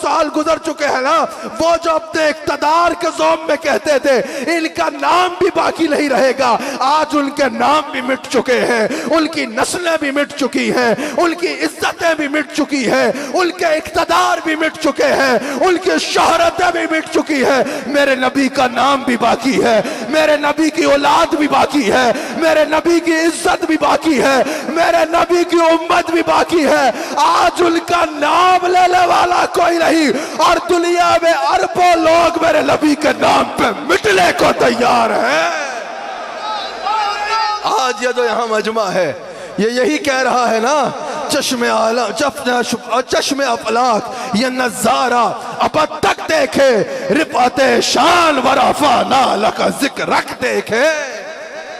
سال گزر چکے ہیں نا، وہ جو اپنے اقتدار کے زوم میں کہتے تھے ان کا نام بھی باقی نہیں رہے گا، آج ان کے نام بھی مٹ چکے ہیں، ان کی نسلیں بھی مٹ چکی ہیں، ان کی عزتیں بھی مٹ چکی ہیں، ان کے اقتدار بھی مٹ چکے ہیں، ان کی شہرتیں بھی مٹ چکی ہیں۔ میرے نبی کا نام بھی باقی ہے، میرے نبی کی اولاد بھی باقی ہے، میرے نبی کی عزت بھی باقی ہے، میرے نبی کی امت بھی باقی ہے۔ آج ان کا نام لینے والا کوئی نہیں، اور دنیا میں اربوں لوگ میرے نبی کے نام پہ مٹنے کو تیار ہیں۔ آج یہ جو یہاں مجمع ہے یہ یہی کہہ رہا ہے نا، چشم افلاک یہ نظارہ اب تک دیکھے، رفعت شان ورفعنا لک ذکرک دیکھے۔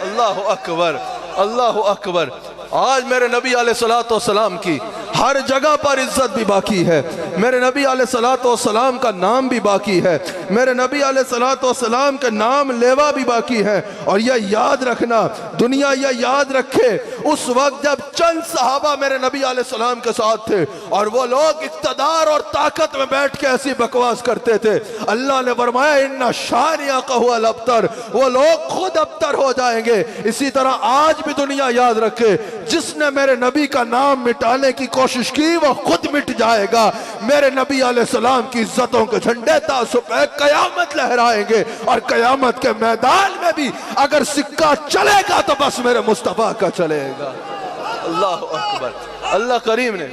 اللہ اکبر، اللہ اکبر۔ آج میرے نبی علیہ السلام کی ہر جگہ پر عزت بھی باقی ہے، میرے نبی علیہ السلام کا نام بھی باقی ہے، میرے نبی علیہ السلام کے نام لیوا بھی باقی ہے۔ اور یہ یاد رکھنا، دنیا یہ یاد رکھے، اس وقت جب چند صحابہ میرے نبی علیہ السلام کے ساتھ تھے اور وہ لوگ اقتدار اور طاقت میں بیٹھ کے ایسی بکواس کرتے تھے، اللہ نے فرمایا ان شانئک ھو الابتر، وہ لوگ خود ابتر ہو جائیں گے۔ اسی طرح آج بھی دنیا یاد رکھے، جس نے میرے نبی کا نام مٹانے کی کوشش کی وہ خود مٹ جائے گا۔ میرے نبی علیہ السلام کی عزتوں کے جھنڈے تاسپہ قیامت لہرائیں گے، اور قیامت کے میدان میں بھی اگر سکہ چلے گا تو بس میرے مصطفیٰ کا چلے گا۔ اللہ اکبر۔ اللہ کریم نے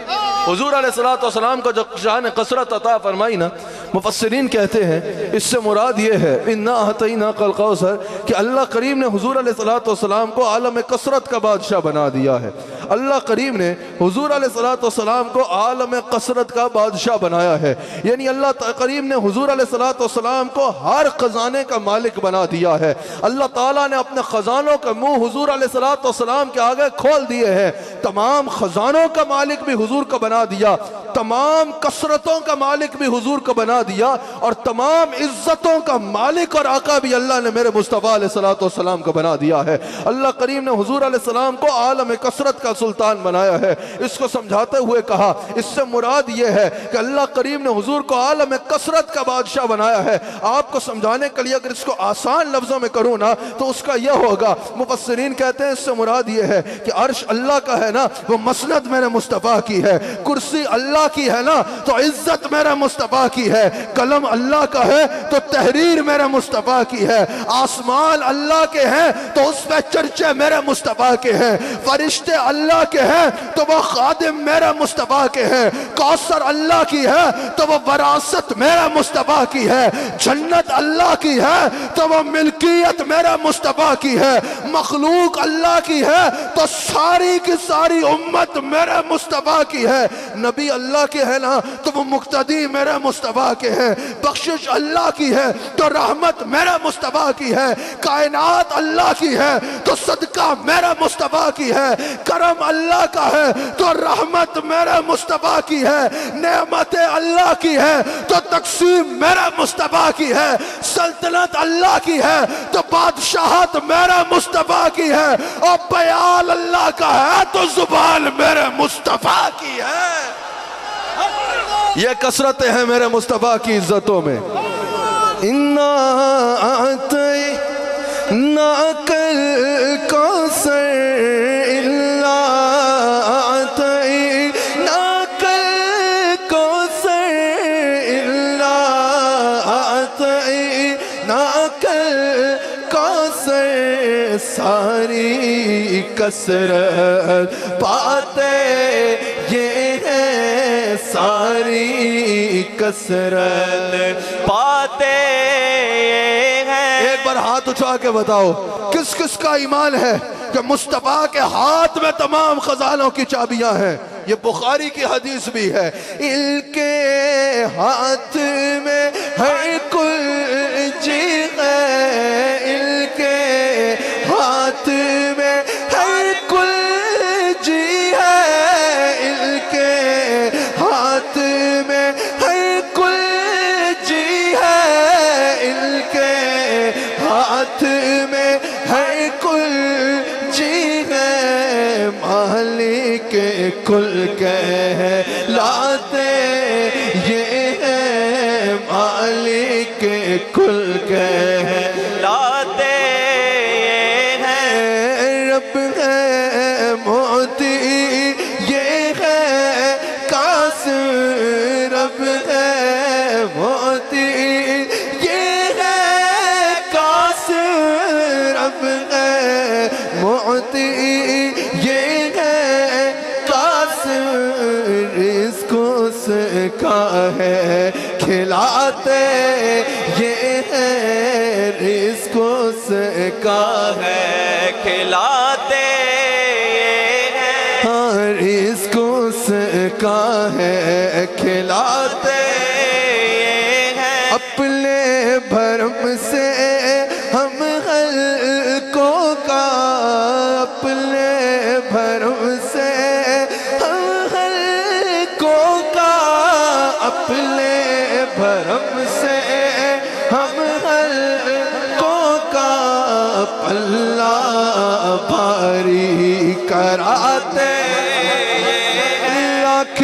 حضور علیہ السلام کو جو شان کثرت عطا فرمائی نا، مفسرین کہتے ہیں اس سے مراد یہ ہے اِنَّا أَعْطَيْنَاكَ الْكَوْثَرَ کہ اللہ کریم نے حضور علیہ السلام کو عالم کثرت کا بادشاہ بنا دیا ہے۔ اللہ کریم نے حضور علیہ السلام کو عالم کثرت کا بادشاہ بنایا ہے، یعنی اللہ کریم نے حضور علیہ السلام کو ہر خزانے کا مالک بنا دیا ہے۔ اللہ تعالیٰ نے اپنے خزانوں کا منہ حضور علیہ السلام کے آگے کھول دیے ہیں، تمام خزانوں کا مالک بھی حضور کو بنا دیا، تمام کثرتوں کا مالک بھی حضور کو بنا دیا، اور تمام عزتوں کا مالک اور آقا بھی اللہ نے میرے مصطفیٰ علیہ السلام کو بنا دیا ہے۔ اللہ کریم نے حضور علیہ السلام کو عالم کثرت کا سلطان بنایا ہے۔ اس کو سمجھاتے ہوئے کہا اس سے مراد یہ ہے کہ اللہ کریم نے حضور کو عالم کثرت کا بادشاہ بنایا ہے۔ آپ کو سمجھانے کے لیے اگر اس کو آسان لفظوں میں کروں نا تو اس کا یہ ہوگا، مفسرین کہتے ہیں اس سے مراد یہ ہے کہ عرش اللہ کا ہے نا، وہ مسند میرے مصطفیٰ کی ہے، کرسی اللہ کی ہے نا تو عزت میرے مصطفیٰ کی ہے، قلم اللہ کا ہے تو تحریر میرے مصطفیٰ کی ہے، آسمان اللہ کے ہیں تو اس پہ چرچے میرے مصطفیٰ کے ہیں، فرشتے اللہ کے ہیں تو وہ خادم میرے مصطفیٰ کے ہیں، کوثر اللہ کی ہے تو وہ وراثت میرے مصطفیٰ کی ہے، جنت اللہ کی ہے تو وہ ملکیت میرے مصطفیٰ کی ہے، مخلوق اللہ کی ہے تو ساری کی ساری امت میرے مصطفیٰ کی ہے، نبی اللہ کے ہے نا تو وہ مقتدی میرے مصطفیٰ کے ہیں، بخشش اللہ کی ہے تو رحمت میرے مصطفیٰ کی ہے، کائنات اللہ کی ہے تو صدقہ میرے مصطفیٰ کی ہے، کرم اللہ کا ہے تو رحمت میرے مصطفیٰ کی ہے، نعمت اللہ کی ہے تو تقسیم میرے مصطفیٰ کی ہے، سلطنت اللہ کی ہے تو بادشاہت میرے مصطفیٰ کی ہے، اور بیان اللہ کا ہے تو زبان میرے مصطفیٰ کی ہے۔ یہ کثرتیں ہیں میرے مصطفیٰ کی عزتوں میں۔ اِنَّا أَعْطَيْنَاكَ الْكَوْثَرَ إِلَّا أَعْطَيْنَاكَ الْكَوْثَرَ إِلَّا أَعْطَيْنَاكَ الْكَوْثَرَ ساری کثرت پاتے یہ ساری کثرت پاتے ہیں۔ ایک بار ہاتھ اٹھا کے بتاؤ کس کس کا ایمان ہے کہ مصطفیٰ کے ہاتھ میں تمام خزانوں کی چابیاں ہیں؟ یہ بخاری کی حدیث بھی ہے، ان کے ہاتھ میں ہر کچھ ہے، ان کے ہاتھ میں ہر کچھ ہے، ان کے ہاتھ میں ہر کچھ ہے، ان کے ہاتھ میں ہر کچھ ہے، مالک کل کہلاتے یہ ہے مالک کل کہلاتے ہیں، رب ہے معطی یہ ہے قاسم، رب ہے معطی یہ ہے قاسم، رب ہے معطی یہ ہے قاسم، رزق اس کا ہے کھلاتے یہ ہے، رزق اس کا ہے کھلاتے یہ ہے، ہاں رزق اس کا ہے کھلاتے یہ ہے، اپنے بھرم سے ہم خلقوں کا، اپنے بھرم سے ہم خلقوں کا، اپنے بھرم سے ہم خلقوں کا پلہ بھاری کراتے، لاکھ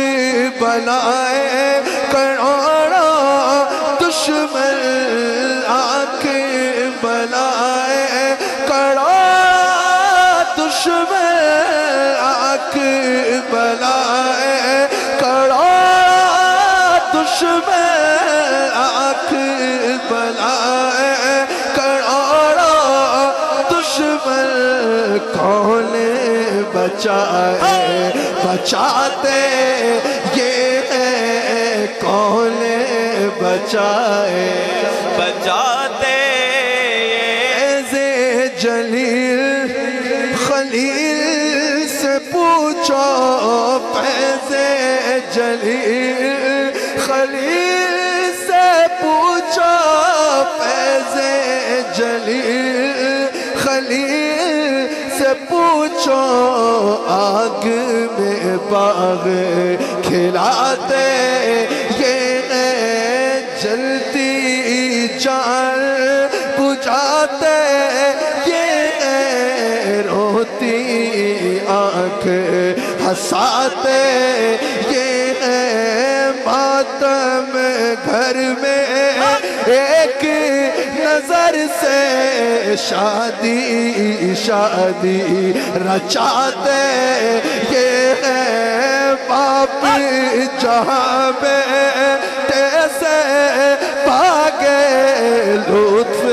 بلائے کروڑوں دشمن، لاکھ بلائے کروڑوں دشمن، لاکھ بلائے کروڑوں دشمن، لاکھ بلائے کروڑوں دشمن، کون بچائے بچاتے یہ ہے، کون بچائے بچاتے ایزے جلیل خلیل سے پوچھو، ایزے جلیل خلیل سے پوچھو، ایزے جلیل خلیل سے پوچھو، آگ میں باغ کھلاتے یہ ہے، جلتی جان بجھاتے یہ ہے، روتی آنکھ ہنساتے یہ ہے، ماتم گھر میں ایک نظر سے شادی شادی رچاتے یہ ہے، باپ جہاں بیٹے سے پاگے لطف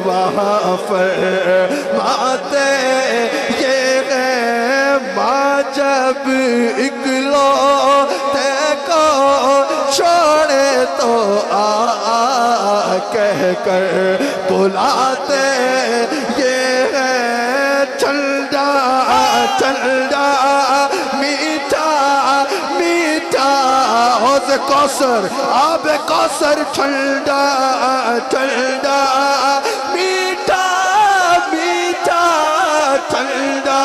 وہاں فرماتے یہ ہے، ماں جب اکلوتے کو چھوڑے تو آ کہہ کر بلاتے یہ ہے، ٹھنڈا ٹھنڈا میٹھا میٹھا حوض کوثر آب کوثر، ٹھنڈا ٹھنڈا میٹھا میٹھا، ٹھنڈا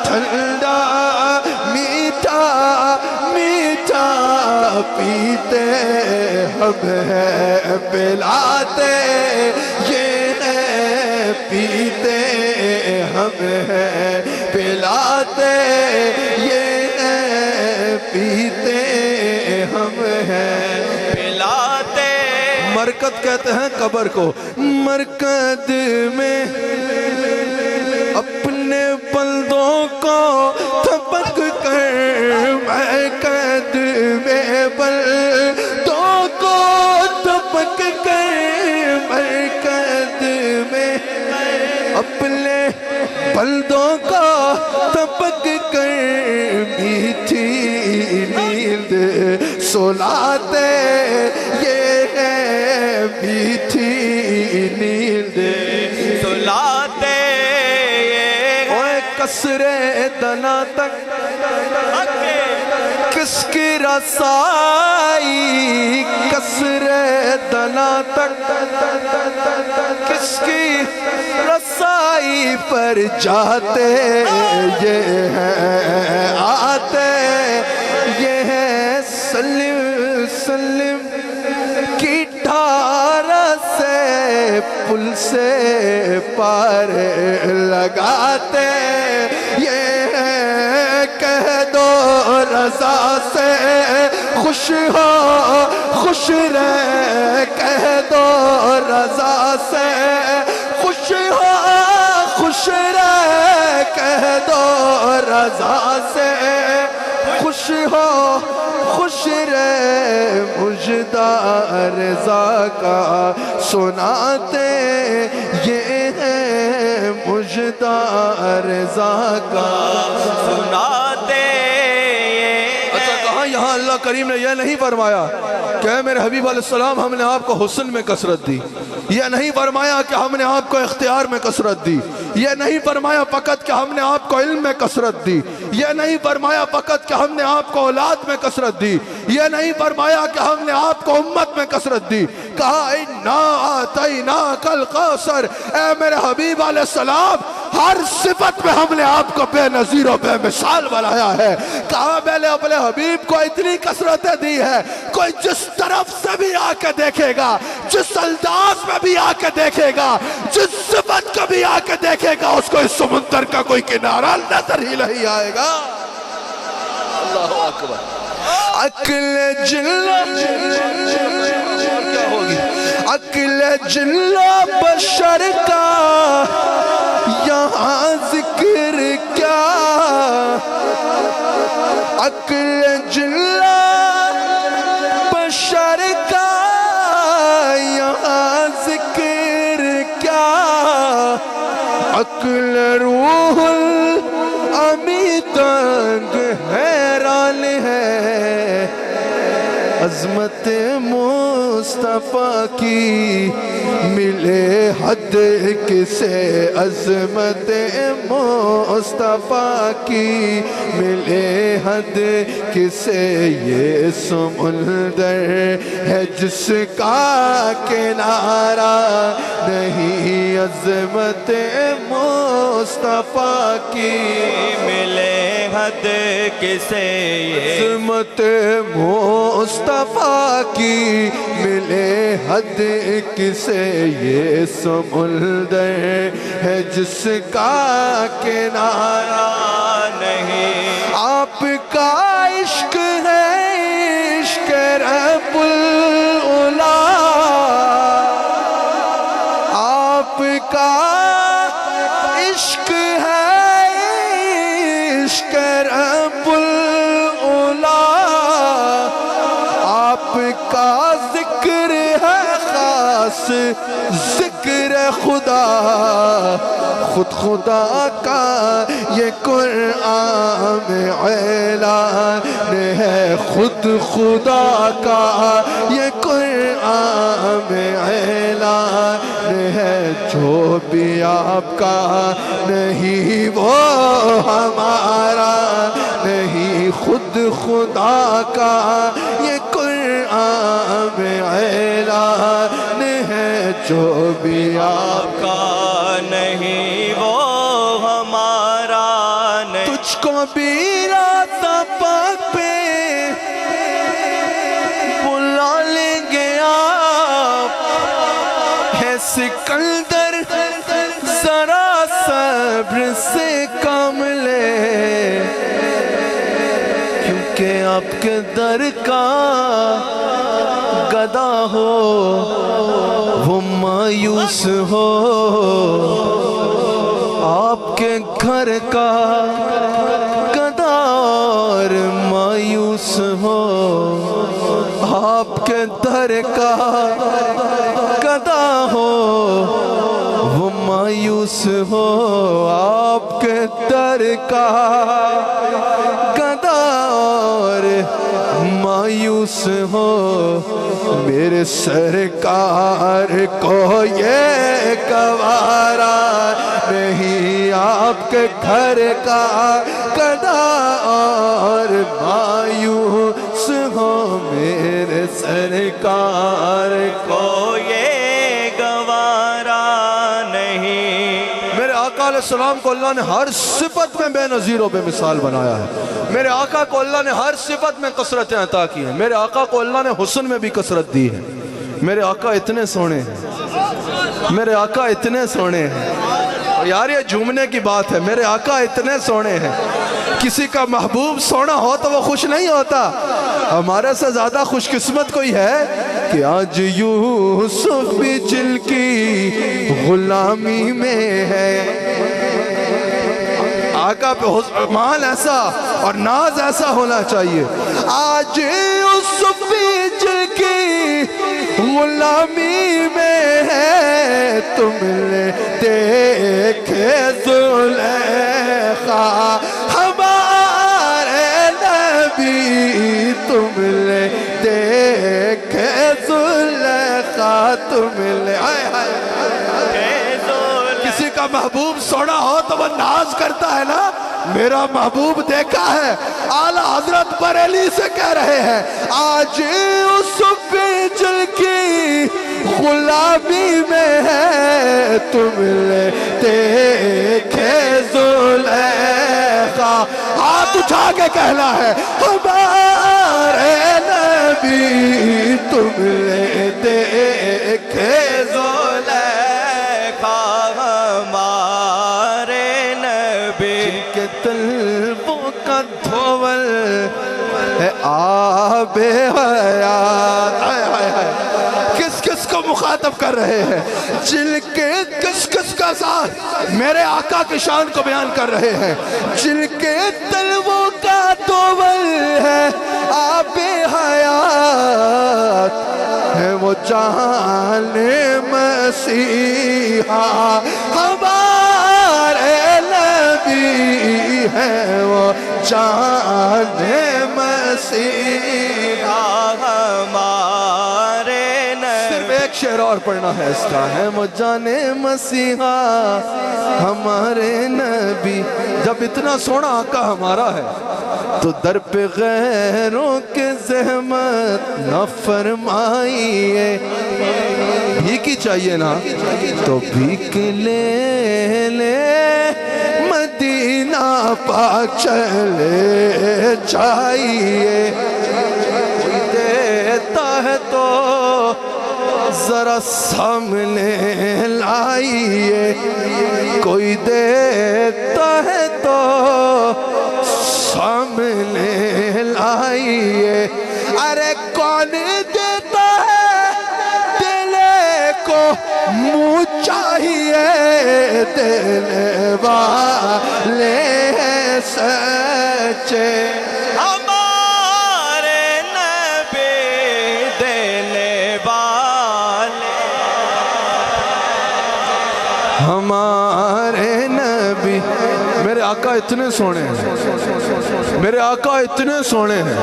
ٹھنڈا میٹھا میٹھا، پیتے ہم ہیں پلاتے یہ ہے، پیتے ہم ہیں پلاتے یہ ہے، پیتے ہم ہیں پلاتے، مرکد کہتے ہیں قبر کو، مرکد میں اپنے بندوں کو تھپک کر، مرکد میں بندوں کو تھپک کر، مرکد میں اپنے بندوں کو تھپک کر، میٹھی نیند سلاتے یہ ہے، میٹھی نیند سلاتے یہ ہے، قصرِ دنا تک کس کی رسائی، قصرِ دنا تک کس کی رسائی پر جاتے یہ ہے، آتے یہ ہے، سلم سلم کی ٹھار سے پل سے پار لگاتے یہ ہے، کہہ دو رضا سے خوش ہو خوش رہ رضا سے خوش ہو خوش رہ کہہ دو رضا سے خوش ہو خوش رہ مجدہ رضا کا سناتے یہ ہے مجدہ رضا کا سناتے اچھا کہاں یہاں اللہ کریم نے یہ نہیں فرمایا کہ اے میرے حبیب علیہ السلام ہم نے آپ کو حسن میں کثرت دی، یہ نہیں فرمایا کہ ہم نے آپ کو اختیار میں کثرت دی، یہ نہیں فرمایا فقط کہ ہم نے آپ کو علم میں کثرت دی، یہ نہیں فرمایا فقط کہ ہم نے آپ کو اولاد میں کثرت دی، یہ نہیں فرمایا کہ ہم نے آپ کو امت میں کثرت دی، کہا اِنَّا آتَيْنَاكَ الْقَوْثَرَ، اے میرے حبیب علیہ السلام ہر صفت میں ہم نے آپ کو بے نظیر و بے مثال بنایا ہے، کہا میں نے اپنے حبیب کو اتنی کثرتیں دی ہے، کوئی جس طرف سے بھی آ کے دیکھے گا، جس انداز میں بھی آ کے دیکھے گا، جس صفت کو بھی آ کے دیکھے گا، اس کو اس سمندر کا کوئی کنارہ نظر ہی نہیں آئے گا۔ اللہ اکبر۔ عقل جلوہ کیا ہوگی؟ عقل جلوہ بشر کا یہاں ذکر کیا، عقل جلوہ بشر کا یہاں ذکر کیا، عقل روح الامی تنگ حیران ہے، عظمت مصطفیٰ کی ملے حد کسے، عظمت مصطفیٰ کی ملے حد کسے، یہ سمندر ہے جس کا کنارہ نہیں، عظمت مصطفیٰ کی ملے حد کسے، عظمت مصطفیٰ کی ملے حد کسے، یہ سمندر ہے جس کا کنارہ نہیں، آپ کا عشق ہے عشق رب العلا، آپ کا عشق ہے عشق رب العلا، آپ کا ذکر ہے خاص ذکر خدا، خود خدا کا یہ قرآن میں اعلان ہے، خود خدا کا یہ قرآن میں اعلان ہے، جو بھی آپ کا نہیں وہ ہمارا نہیں، خود خدا کا یہ قرآن میں اعلان ہے، جو بھی آپ کا نہیں وہ ہمارا نہیں، تجھ کو بھی راستہ پاک پہ بلا لیں گے آپ، ہے سکندر ذرا صبر سے کام لے، کیونکہ آپ کے در کا گدا ہو وہ مایوس ہو، آپ کے گھر کا گدا اور مایوس ہو، آپ کے در کا گدا ہو وہ مایوس ہو، آپ کے در کا گدا اور مایوس ہو، میرے سرکار کو یہ گوارا نہیں، آپ کے گھر کا گدا اور مایوس ہو، میرے سرکار کو یہ گوارا نہیں۔ میرے آقا علیہ السلام کو اللہ نے ہر صفت میں بے نظیر و بے مثال بنایا ہے، میرے آقا کو اللہ نے ہر صفت میں کثرتیں عطا کی ہیں، میرے آقا کو اللہ نے حسن میں بھی کثرت دی ہے، میرے آقا اتنے سونے ہیں، میرے آقا اتنے سونے ہیں، اور یار یہ جھومنے کی بات ہے، میرے آقا اتنے سونے ہیں، کسی کا محبوب سونا ہو تو وہ خوش نہیں ہوتا، ہمارے سے زیادہ خوش قسمت کوئی ہے؟ کہ آج یوسف بھی جل کی غلامی میں ہے۔ آقا پہ مال ایسا اور ناز ایسا ہونا چاہیے۔ آج یوسف بھی جل کی غلامی میں ہے، تم نے دیکھے زلیخا ہمارے نبی، تم نے دیکھے زلیخا، تم نے کسی کا محبوب سونا ہو تو وہ ناز کرتا ہے نا، میرا محبوب دیکھا ہے۔ اعلیٰ حضرت بریلی سے کہہ رہے ہیں آج یوسف بھی جل کی غلامی میں ہے، تم نے دیکھے زلیخا، ہاتھ اٹھا کے کہنا ہے ہمارے نبی، تم نے دیکھے زلیخا ہمارے نبی، جن کے طلبوں کا دھول ہے آب حیات۔ کس کس کو مخاطب کر رہے ہیں؟ جن کے کس کس کا ساتھ میرے آقا کی شان کو بیان کر رہے ہیں، جن کے طلبوں کا دھول ہے آب حیات، ہے وہ جان مسیحا ہمارے نبی، ہے وہ جان مسیحا ہمارے نبی۔ صرف ایک شعر اور پڑھنا ہے اس کا، ہے وہ جان مسیحا ہمارے نبی۔ جب اتنا سونا آقا ہمارا ہے تو در پہ غیروں کے زحمت نہ فرمائیے، بھیک ہی چاہیے نا تو بھیک لے لے، مدینہ پاک چلے جائیے، کوئی دیتا ہے تو ذرا سامنے لائیے، کوئی دیتا ہے تو سامنے لائیے، ارے کون دیتا ہے دل کو منہ چاہیے، دینے والے سچے ہمارے نبی، دینے والے ہمارے نبی۔ میرے آقا اتنے سونے ہیں، میرے آقا اتنے سونے ہیں،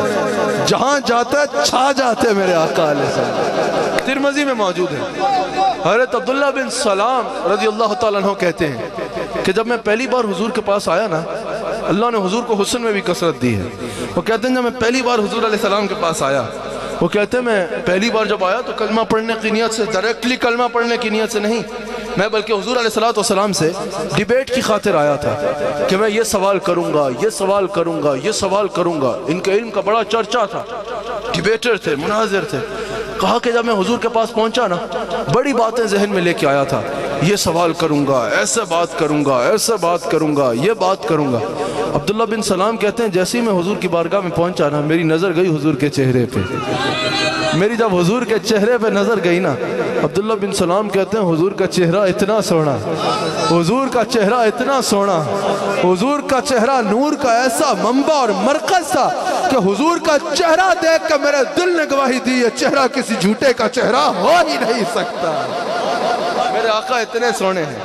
جہاں جاتے چھا جاتے میرے آقا علیہ السلام۔ ترمذی میں موجود ہے، حضرت عبداللہ بن سلام رضی اللہ تعالیٰ عنہ کہتے ہیں کہ جب میں پہلی بار حضور کے پاس آیا نا، اللہ نے حضور کو حسن میں بھی کثرت دی ہے۔ وہ کہتے ہیں جب میں پہلی بار حضور علیہ السلام کے پاس آیا، وہ کہتے ہیں میں پہلی بار جب آیا تو کلمہ پڑھنے کی نیت سے، ڈائریکٹلی کلمہ پڑھنے کی نیت سے نہیں، میں بلکہ حضور علیہ السلام سے ڈیبیٹ کی خاطر آیا تھا کہ میں یہ سوال کروں گا، یہ سوال کروں گا، یہ سوال کروں گا۔ ان کے علم کا بڑا چرچا تھا، ڈیبیٹر تھے، مناظر تھے۔ کہا کہ جب میں حضور کے پاس پہنچا نا، بڑی باتیں ذہن میں لے کے آیا تھا، یہ سوال کروں گا، ایسے بات کروں گا، ایسے بات کروں گا، یہ بات کروں گا۔ عبداللہ بن سلام کہتے ہیں جیسے ہی میں حضور کی بارگاہ میں پہنچا نا، میری نظر گئی حضور کے چہرے پہ۔ میری جب حضور کے چہرے پہ نظر گئی نا، عبداللہ بن سلام کہتے ہیں حضور کا چہرہ اتنا سونا، حضور کا چہرہ اتنا سونا، حضور کا چہرہ نور کا ایسا منبع اور مرکز تھا کہ حضور کا چہرہ دیکھ کر میرے دل نے گواہی دی یہ چہرہ کسی جھوٹے کا چہرہ ہو ہی نہیں سکتا۔ میرے آقا اتنے سونے ہیں،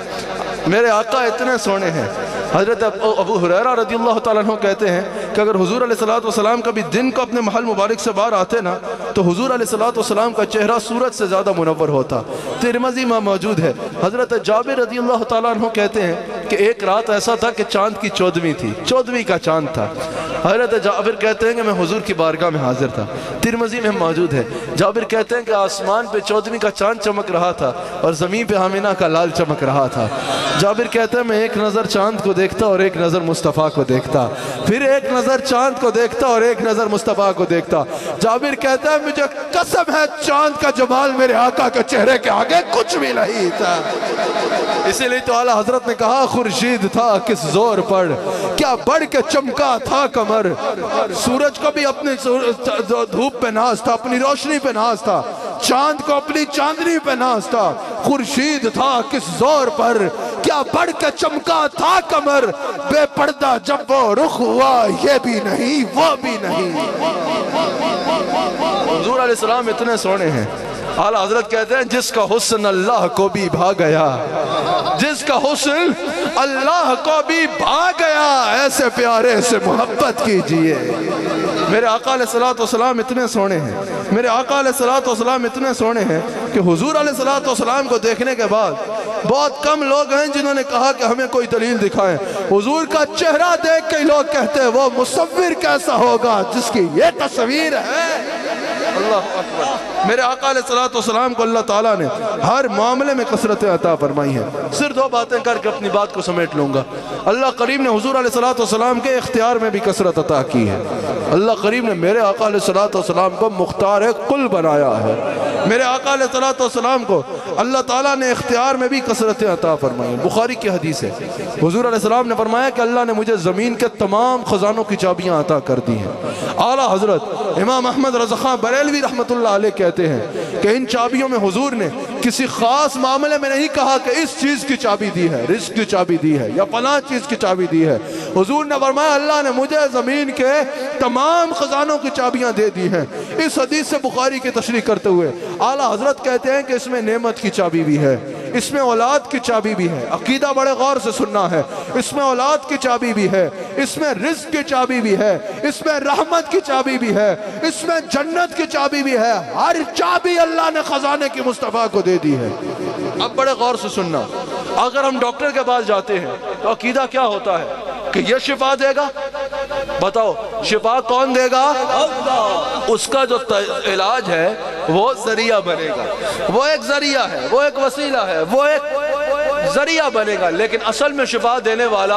میرے آقا اتنے سونے ہیں۔ حضرت ابو ہریرہ رضی اللہ تعالیٰ عنہ کہتے ہیں کہ اگر حضور علیہ السلام کبھی دن کو اپنے محل مبارک سے باہر آتے نا تو حضور علیہ السلام کا چہرہ سورج سے زیادہ منور ہوتا۔ ترمذی میں موجود ہے، حضرت جابر رضی اللہ تعالیٰ عنہ کہتے ہیں کہ ایک رات ایسا تھا کہ چاند کی 14ویں تھی، 14ویں کا چاند تھا۔ حضرت جابر کہتے ہیں کہ میں حضور کی بارگاہ میں حاضر تھا۔ ترمذی میں موجود ہے، جابر کہتے ہیں کہ آسمان پہ 14ویں کا چاند چمک رہا تھا اور زمین پہ آمینہ کا لال چمک رہا تھا۔ جابر کہتے ہیں میں ایک نظر چاند کو دیکھتا اور ایک نظر مصطفیٰ کو دیکھتا، پھر ایک نظر چاند کو دیکھتا اور ایک نظر مصطفیٰ کو دیکھتا۔ جابر کہتا ہے مجھے قسم ہے چاند کا جمال میرے آقا کے چہرے کے آگے کچھ بھی نہیں تھا۔ اسی لیے تو اعلیٰ حضرت نے کہا خورشید تھا کس زور پر، کیا بڑھ کے چمکا تھا قمر، سورج کو بھی اپنی دھوپ پہ ناز تھا، اپنی روشنی پہ ناز تھا، چاند کو اپنی چاندنی پہ نازتا، خورشید تھا کس زور پر، کیا بڑھ کے چمکا تھا کمر، بے پردہ جب وہ رخ ہوا، یہ بھی نہیں وہ بھی نہیں۔ حضور علیہ السلام اتنے سونے ہیں، اعلیٰ حضرت کہتے ہیں جس کا حسن اللہ کو بھی بھا گیا، جس کا حسن اللہ کو بھی بھا گیا، ایسے پیارے سے محبت کیجئے۔ میرے آقا علیہ السلام اتنے سونے ہیں، میرے آقا علیہ السلام اتنے سونے ہیں کہ حضور علیہ السلام کو دیکھنے کے بعد بہت کم لوگ ہیں جنہوں نے کہا کہ ہمیں کوئی دلیل دکھائیں۔ حضور کا چہرہ دیکھ کے لوگ کہتے ہیں وہ مصور کیسا ہوگا جس کی یہ تصویر ہے۔ اللہ اکبر۔ میرے آقا علیہ السلام کو اللہ تعالیٰ نے ہر معاملے میں کثرتیں عطا فرمائی ہیں۔ صرف دو باتیں کر کے اپنی بات کو سمیٹ لوں گا۔ اللہ کریم نے حضور علیہ السلام کے اختیار میں بھی کثرت عطا کی ہے۔ اللہ کریم نے میرے آقا علیہ السلام کو مختار کل بنایا ہے۔ میرے آقا علیہ السلام کو اللہ تعالیٰ نے اختیار میں بھی کثرتیں عطا فرمائی ہیں۔ بخاری کی حدیث ہے، حضور علیہ السلام نے فرمایا کہ اللہ نے مجھے زمین کے تمام خزانوں کی چابیاں عطا کر دی ہیں۔ اعلیٰ حضرت امام احمد رضا خان بریلوی رحمۃ اللہ علیہ کہتے ہیں کہ ان چابیوں میں حضور نے کسی خاص معاملے میں نہیں کہا کہ اس چیز کی چابی دی ہے، رزق کی چابی دی ہے یا فلاں چیز کی چابی دی ہے۔ حضور نے فرمایا اللہ نے مجھے زمین کے تمام خزانوں کی چابیاں دے دی ہیں۔ اس حدیث سے بخاری کی تشریح کرتے ہوئے اعلیٰ حضرت کہتے ہیں کہ اس میں نعمت کی چابی بھی ہے، اس میں اولاد کی چابی بھی ہے، عقیدہ بڑے غور سے سننا ہے، اس میں اولاد کی چابی بھی ہے، اس میں رزق کی چابی بھی ہے، اس میں رحمت کی چابی بھی ہے، اس میں جنت کی چابی بھی ہے۔ ہر چابی اللہ نے خزانے کی مصطفیٰ کو دے دی ہے۔ اب بڑے غور سے سننا، اگر ہم ڈاکٹر کے پاس جاتے ہیں تو عقیدہ کیا ہوتا ہے کہ یہ شفا دے گا؟ بتاؤ شفا کون دے گا؟ اس کا جو علاج ہے وہ ذریعہ بنے گا، وہ ایک ذریعہ ہے، وہ ایک وسیلہ ہے، وہ ایک ذریعہ بنے گا، لیکن اصل میں شفا دینے والا